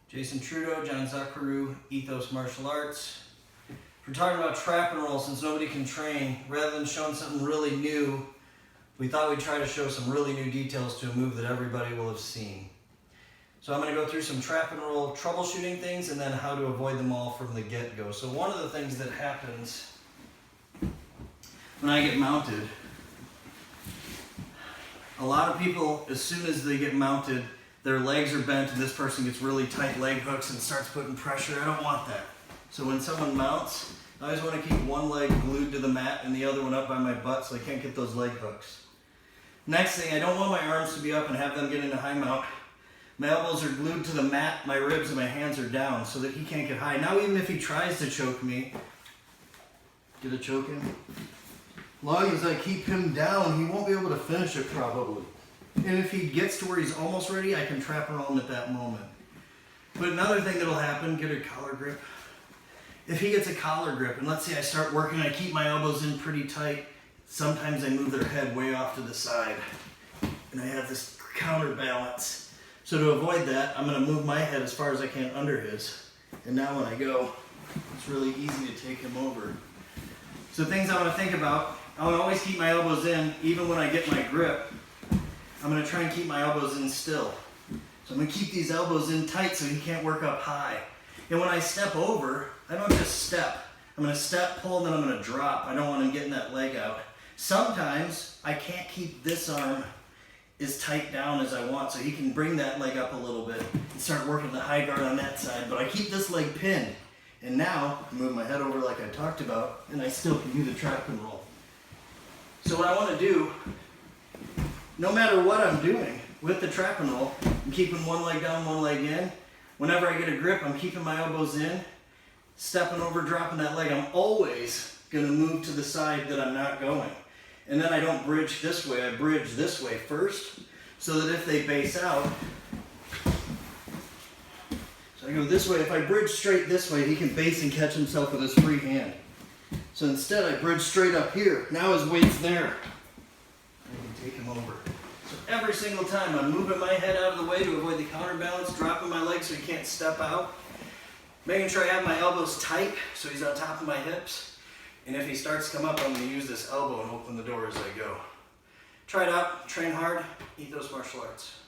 Jason Trudeau, John Zuckeroo, Ethos Martial Arts. We're talking about trap and roll since nobody can train. Rather than showing something really new, we thought we'd try to show some really new details to a move that everybody will have seen. So I'm going to go through some trap and roll troubleshooting things and then how to avoid them all from the get-go. So one of the things that happens when I get mounted, a lot of people, as soon as they get mounted, their legs are bent and this person gets really tight leg hooks and starts putting pressure. I don't want that. So when someone mounts, I always want to keep one leg glued to the mat and the other one up by my butt so I can't get those leg hooks. Next thing, I don't want my arms to be up and have them get into high mount. My elbows are glued to the mat, my ribs and my hands are down so that he can't get high. Now even if he tries to choke me, get a choke in? As long as I keep him down, he won't be able to finish it probably. And if he gets to where he's almost ready, I can trap and roll him at that moment. But another thing that'll happen, get a collar grip. If he gets a collar grip, and let's say I start working, I keep my elbows in pretty tight, sometimes I move their head way off to the side. And I have this counterbalance. So to avoid that, I'm going to move my head as far as I can under his. And now when I go, it's really easy to take him over. So things I want to think about, I want to always keep my elbows in, even when I get my grip. I'm going to try and keep my elbows in still. So I'm going to keep these elbows in tight so he can't work up high. And when I step over, I don't just step. I'm going to step, pull, and then I'm going to drop. I don't want him getting that leg out. Sometimes I can't keep this arm as tight down as I want, so he can bring that leg up a little bit and start working the high guard on that side. But I keep this leg pinned. And now I move my head over like I talked about, and I still can do the trap and roll. So what I want to do, no matter what I'm doing with the trap and roll, I'm keeping one leg down, one leg in. Whenever I get a grip, I'm keeping my elbows in, stepping over, dropping that leg. I'm always going to move to the side that I'm not going. And then I don't bridge this way, I bridge this way first, so that if they base out, so I go this way. If I bridge straight this way, he can base and catch himself with his free hand. So instead I bridge straight up here. Now his weight's there. I can take him over. So every single time I'm moving my head out of the way to avoid the counterbalance, dropping my legs so he can't step out, making sure I have my elbows tight so he's on top of my hips. And if he starts to come up, I'm going to use this elbow and open the door as I go. Try it out, train hard, Ethos Martial Arts.